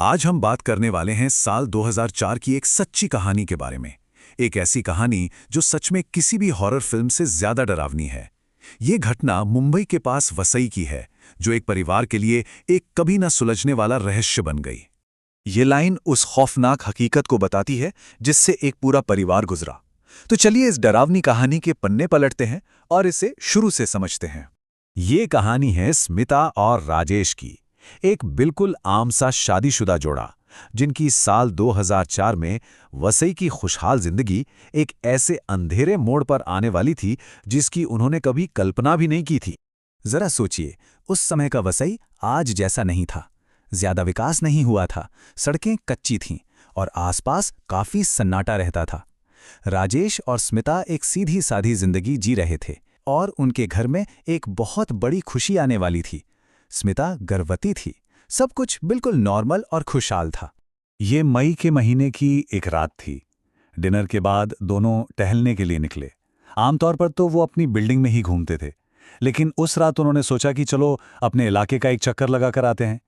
आज हम बात करने वाले हैं साल 2004 की एक सच्ची कहानी के बारे में। एक ऐसी कहानी जो सच में किसी भी हॉरर फिल्म से ज्यादा डरावनी है। ये घटना मुंबई के पास वसई की है, जो एक परिवार के लिए एक कभी न सुलझने वाला रहस्य बन गई। ये लाइन उस खौफनाक हकीकत को बताती है जिससे एक पूरा परिवार गुजरा। तो चलिए इस डरावनी कहानी के पन्ने पलटते हैं और इसे शुरू से समझते हैं। ये कहानी है स्मिता और राजेश की, एक बिल्कुल आम सा शादीशुदा जोड़ा, जिनकी साल 2004 में वसई की खुशहाल जिंदगी एक ऐसे अंधेरे मोड़ पर आने वाली थी जिसकी उन्होंने कभी कल्पना भी नहीं की थी। जरा सोचिए, उस समय का वसई आज जैसा नहीं था। ज्यादा विकास नहीं हुआ था, सड़कें कच्ची थीं और आसपास काफी सन्नाटा रहता था। राजेश और स्मिता एक सीधी साधी जिंदगी जी रहे थे और उनके घर में एक बहुत बड़ी खुशी आने वाली थी। स्मिता गर्भवती थी, सब कुछ बिल्कुल नॉर्मल और खुशहाल था। ये मई के महीने की एक रात थी। डिनर के बाद दोनों टहलने के लिए निकले। आमतौर पर तो वो अपनी बिल्डिंग में ही घूमते थे, लेकिन उस रात उन्होंने सोचा कि चलो अपने इलाके का एक चक्कर लगा कर आते हैं।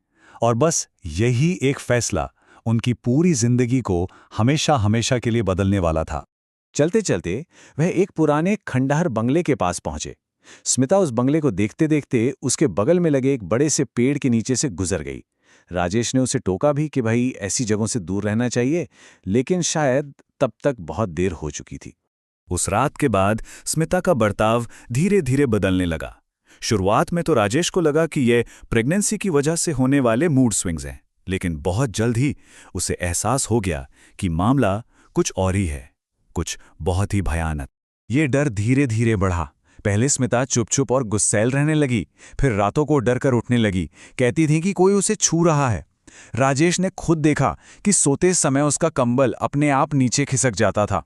और बस यही एक फैसला उनकी पूरी जिंदगी को हमेशा हमेशा के लिए बदलने वाला था। चलते चलते वह एक पुराने खंडहर बंगले के पास पहुंचे। स्मिता उस बंगले को देखते देखते उसके बगल में लगे एक बड़े से पेड़ के नीचे से गुजर गई। राजेश ने उसे टोका भी कि भाई ऐसी जगहों से दूर रहना चाहिए, लेकिन शायद तब तक बहुत देर हो चुकी थी। उस रात के बाद स्मिता का बर्ताव धीरे धीरे बदलने लगा। शुरुआत में तो राजेश को लगा कि यह प्रेगनेंसी की वजह से होने वाले मूड स्विंग्स हैं, लेकिन बहुत जल्द ही उसे एहसास हो गया कि मामला कुछ और ही है, कुछ बहुत ही भयानक। ये डर धीरे धीरे बढ़ा। पहले स्मिता चुप चुप और गुस्सैल रहने लगी, फिर रातों को डर कर उठने लगी, कहती थी कि कोई उसे छू रहा है। राजेश ने खुद देखा कि सोते समय उसका कंबल अपने आप नीचे खिसक जाता था।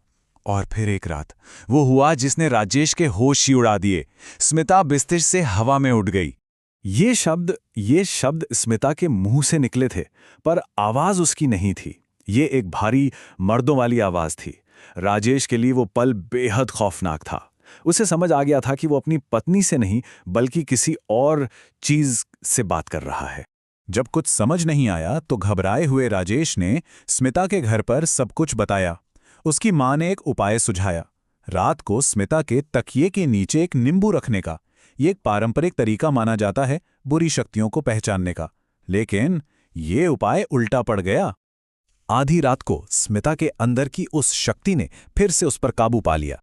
और फिर एक रात वो हुआ जिसने राजेश के होश ही उड़ा दिए। स्मिता बिस्तर से हवा में उड़ गई। ये शब्द स्मिता के मुंह से निकले थे, पर आवाज उसकी नहीं थी। ये एक भारी मर्दों वाली आवाज थी। राजेश के लिए वो पल बेहद खौफनाक था। उसे समझ आ गया था कि वो अपनी पत्नी से नहीं बल्कि किसी और चीज से बात कर रहा है। जब कुछ समझ नहीं आया तो घबराए हुए राजेश ने स्मिता के घर पर सब कुछ बताया। उसकी मां ने एक उपाय सुझाया, रात को स्मिता के तकिए के नीचे एक नींबू रखने का। ये एक पारंपरिक तरीका माना जाता है बुरी शक्तियों को पहचानने का, लेकिन ये उपाय उल्टा पड़ गया। आधी रात को स्मिता के अंदर की उस शक्ति ने फिर से उस पर काबू पा लिया।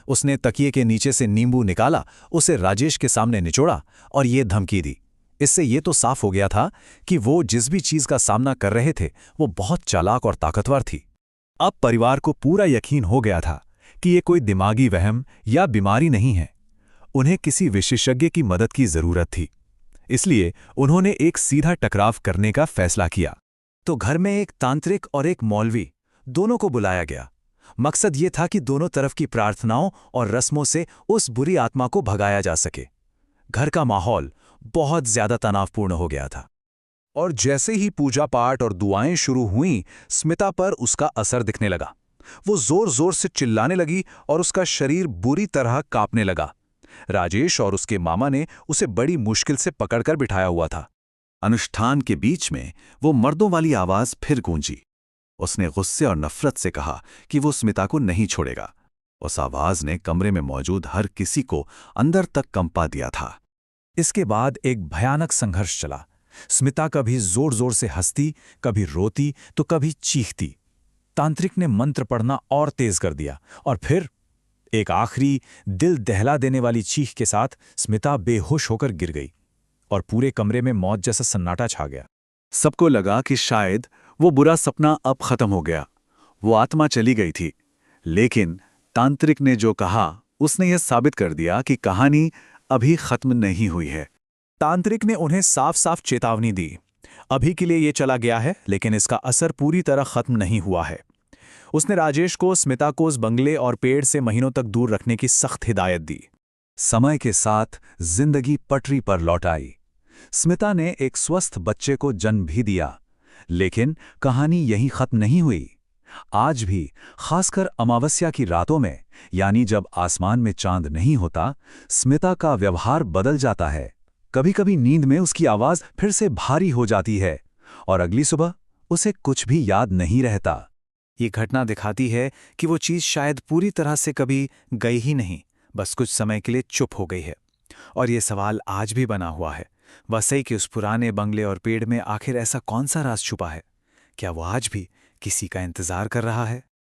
उसने तकिए के नीचे से नींबू निकाला, उसे राजेश के सामने निचोड़ा और ये धमकी दी। इससे ये तो साफ हो गया था कि वो जिस भी चीज का सामना कर रहे थे वो बहुत चालाक और ताकतवर थी। अब परिवार को पूरा यकीन हो गया था कि ये कोई दिमागी वहम या बीमारी नहीं है। उन्हें किसी विशेषज्ञ की मदद की जरूरत थी। इसलिए उन्होंने एक सीधा टकराव करने का फैसला किया। तो घर में एक तांत्रिक और एक मौलवी, दोनों को बुलाया गया। मकसद ये था कि दोनों तरफ की प्रार्थनाओं और रस्मों से उस बुरी आत्मा को भगाया जा सके। घर का माहौल बहुत ज्यादा तनावपूर्ण हो गया था। और जैसे ही पूजा पाठ और दुआएं शुरू हुईं, स्मिता पर उसका असर दिखने लगा। वो जोर जोर से चिल्लाने लगी और उसका शरीर बुरी तरह कांपने लगा। राजेश और उसके मामा ने उसे बड़ी मुश्किल से पकड़कर बिठाया हुआ था। अनुष्ठान के बीच में वो मर्दों वाली आवाज फिर गूंजी। उसने गुस्से और नफरत से कहा कि वो स्मिता को नहीं छोड़ेगा। उस आवाज ने कमरे में मौजूद हर किसी को अंदर तक कंपा दिया था। इसके बाद एक भयानक संघर्ष चला। स्मिता कभी जोर जोर से हंसती, कभी रोती तो कभी चीखती। तांत्रिक ने मंत्र पढ़ना और तेज कर दिया और फिर एक आखिरी दिल दहला देने वाली चीख के साथ स्मिता बेहोश होकर गिर गई और पूरे कमरे में मौत जैसा सन्नाटा छा गया। सबको लगा कि शायद वो बुरा सपना अब खत्म हो गया, वो आत्मा चली गई थी। लेकिन तांत्रिक ने जो कहा उसने यह साबित कर दिया कि कहानी अभी खत्म नहीं हुई है। तांत्रिक ने उन्हें साफ साफ चेतावनी दी, अभी के लिए ये चला गया है, लेकिन इसका असर पूरी तरह खत्म नहीं हुआ है। उसने राजेश को स्मिता को उस बंगले और पेड़ से महीनों तक दूर रखने की सख्त हिदायत दी। समय के साथ जिंदगी पटरी पर लौट आई। स्मिता ने एक स्वस्थ बच्चे को जन्म भी दिया, लेकिन कहानी यहीं खत्म नहीं हुई। आज भी, खासकर अमावस्या की रातों में, यानी जब आसमान में चांद नहीं होता, स्मिता का व्यवहार बदल जाता है। कभी कभी नींद में उसकी आवाज फिर से भारी हो जाती है और अगली सुबह उसे कुछ भी याद नहीं रहता। ये घटना दिखाती है कि वो चीज़ शायद पूरी तरह से कभी गई ही नहीं, बस कुछ समय के लिए चुप हो गई है। और ये सवाल आज भी बना हुआ है, वसई के उस पुराने बंगले और पेड़ में आखिर ऐसा कौन सा राज छुपा है? क्या वो आज भी किसी का इंतजार कर रहा है?